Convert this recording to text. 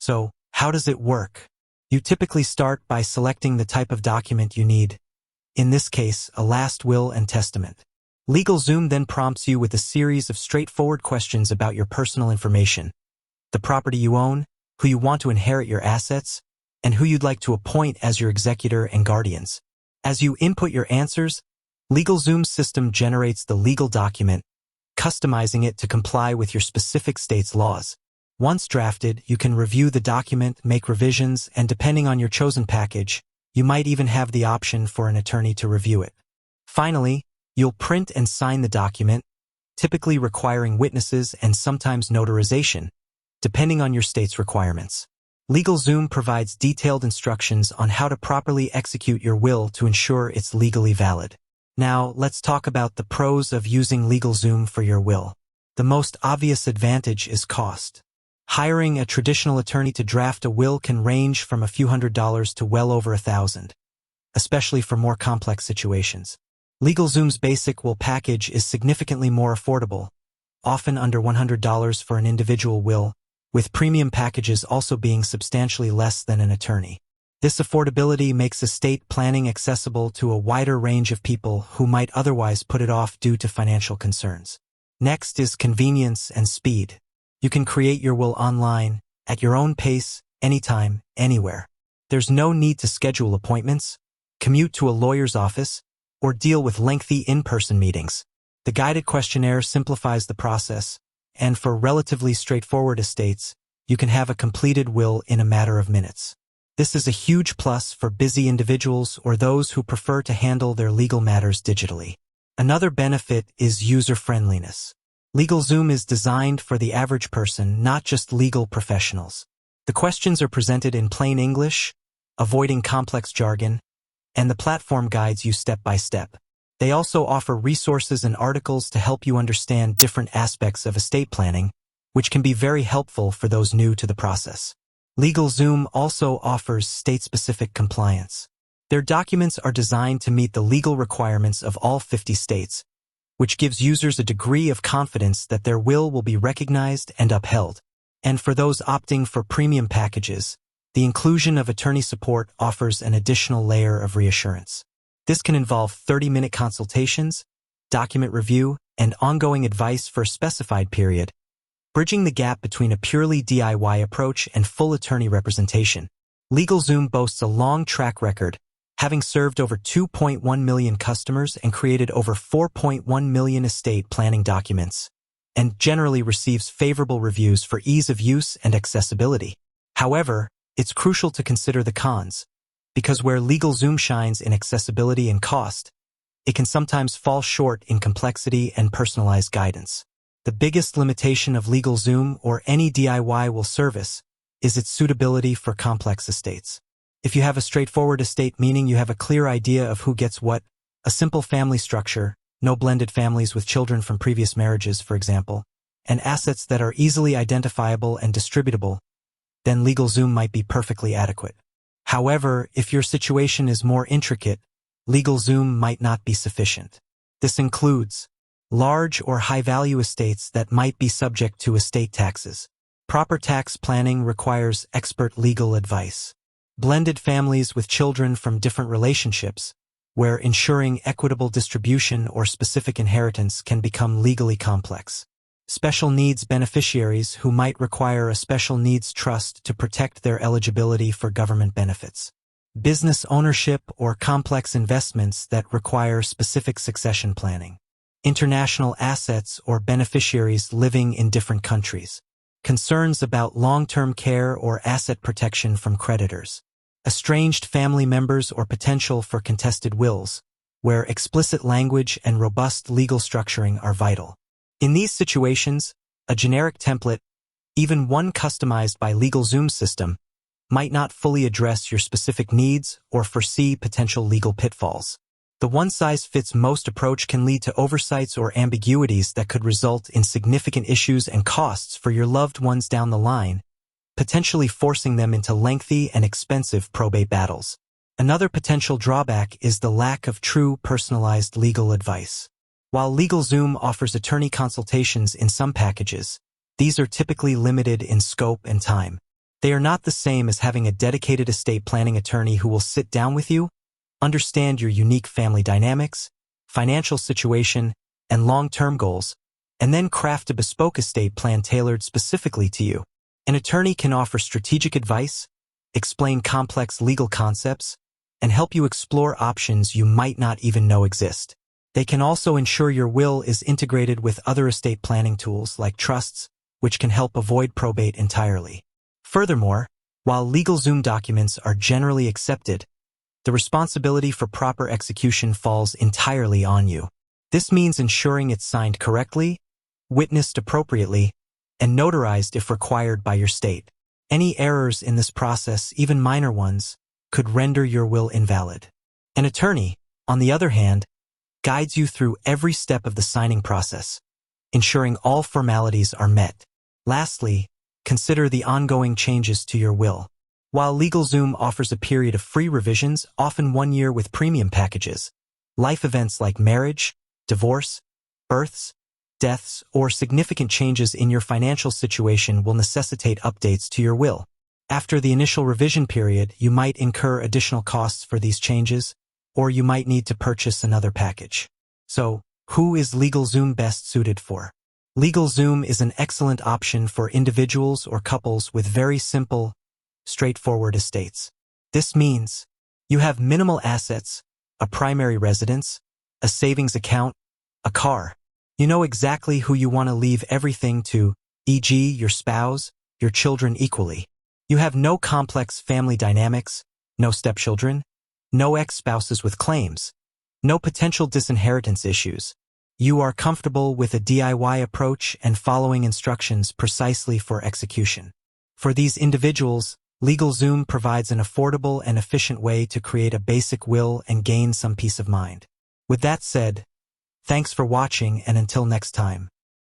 So, how does it work? You typically start by selecting the type of document you need. In this case, a last will and testament. LegalZoom then prompts you with a series of straightforward questions about your personal information, the property you own, who you want to inherit your assets, and who you'd like to appoint as your executor and guardians. As you input your answers, LegalZoom's system generates the legal document, customizing it to comply with your specific state's laws. Once drafted, you can review the document, make revisions, and depending on your chosen package, you might even have the option for an attorney to review it. Finally, you'll print and sign the document, typically requiring witnesses and sometimes notarization, depending on your state's requirements. LegalZoom provides detailed instructions on how to properly execute your will to ensure it's legally valid. Now, let's talk about the pros of using LegalZoom for your will. The most obvious advantage is cost. Hiring a traditional attorney to draft a will can range from a few $100s to well over $1,000, especially for more complex situations. LegalZoom's basic will package is significantly more affordable, often under $100 for an individual will, with premium packages also being substantially less than an attorney. This affordability makes estate planning accessible to a wider range of people who might otherwise put it off due to financial concerns. Next is convenience and speed. You can create your will online, at your own pace, anytime, anywhere. There's no need to schedule appointments, commute to a lawyer's office, or deal with lengthy in-person meetings. The guided questionnaire simplifies the process, and for relatively straightforward estates, you can have a completed will in a matter of minutes. This is a huge plus for busy individuals or those who prefer to handle their legal matters digitally. Another benefit is user-friendliness. LegalZoom is designed for the average person, not just legal professionals. The questions are presented in plain English, avoiding complex jargon, and the platform guides you step by step. They also offer resources and articles to help you understand different aspects of estate planning, which can be very helpful for those new to the process. LegalZoom also offers state-specific compliance. Their documents are designed to meet the legal requirements of all 50 states, which gives users a degree of confidence that their will be recognized and upheld. And for those opting for premium packages, the inclusion of attorney support offers an additional layer of reassurance. This can involve 30-minute consultations, document review, and ongoing advice for a specified period, bridging the gap between a purely DIY approach and full attorney representation. LegalZoom boasts a long track record, having served over 2.1 million customers and created over 4.1 million estate planning documents, and generally receives favorable reviews for ease of use and accessibility. However, it's crucial to consider the cons, because where LegalZoom shines in accessibility and cost, it can sometimes fall short in complexity and personalized guidance. The biggest limitation of LegalZoom or any DIY will service is its suitability for complex estates. If you have a straightforward estate, meaning you have a clear idea of who gets what, a simple family structure, no blended families with children from previous marriages, for example, and assets that are easily identifiable and distributable, then LegalZoom might be perfectly adequate. However, if your situation is more intricate, LegalZoom might not be sufficient. This includes large or high-value estates that might be subject to estate taxes. Proper tax planning requires expert legal advice. Blended families with children from different relationships, where ensuring equitable distribution or specific inheritance can become legally complex. Special needs beneficiaries who might require a special needs trust to protect their eligibility for government benefits. Business ownership or complex investments that require specific succession planning. International assets or beneficiaries living in different countries. Concerns about long-term care or asset protection from creditors. Estranged family members or potential for contested wills, where explicit language and robust legal structuring are vital. In these situations, a generic template, even one customized by LegalZoom's system, might not fully address your specific needs or foresee potential legal pitfalls. The one-size-fits-most approach can lead to oversights or ambiguities that could result in significant issues and costs for your loved ones down the line, potentially forcing them into lengthy and expensive probate battles. Another potential drawback is the lack of true personalized legal advice. While LegalZoom offers attorney consultations in some packages, these are typically limited in scope and time. They are not the same as having a dedicated estate planning attorney who will sit down with you, understand your unique family dynamics, financial situation, and long-term goals, and then craft a bespoke estate plan tailored specifically to you. An attorney can offer strategic advice, explain complex legal concepts, and help you explore options you might not even know exist. They can also ensure your will is integrated with other estate planning tools like trusts, which can help avoid probate entirely. Furthermore, while LegalZoom documents are generally accepted, the responsibility for proper execution falls entirely on you. This means ensuring it's signed correctly, witnessed appropriately, and notarized if required by your state. Any errors in this process, even minor ones, could render your will invalid. An attorney, on the other hand, guides you through every step of the signing process, ensuring all formalities are met. Lastly, consider the ongoing changes to your will. While LegalZoom offers a period of free revisions, often 1 year with premium packages, life events like marriage, divorce, births, deaths, or significant changes in your financial situation will necessitate updates to your will. After the initial revision period, you might incur additional costs for these changes, or you might need to purchase another package. So, who is LegalZoom best suited for? LegalZoom is an excellent option for individuals or couples with very simple, straightforward estates. This means you have minimal assets, a primary residence, a savings account, a car. You know exactly who you want to leave everything to, e.g. your spouse, your children equally. You have no complex family dynamics, no stepchildren, no ex-spouses with claims, no potential disinheritance issues. You are comfortable with a DIY approach and following instructions precisely for execution. For these individuals, LegalZoom provides an affordable and efficient way to create a basic will and gain some peace of mind. With that said, thanks for watching, and until next time.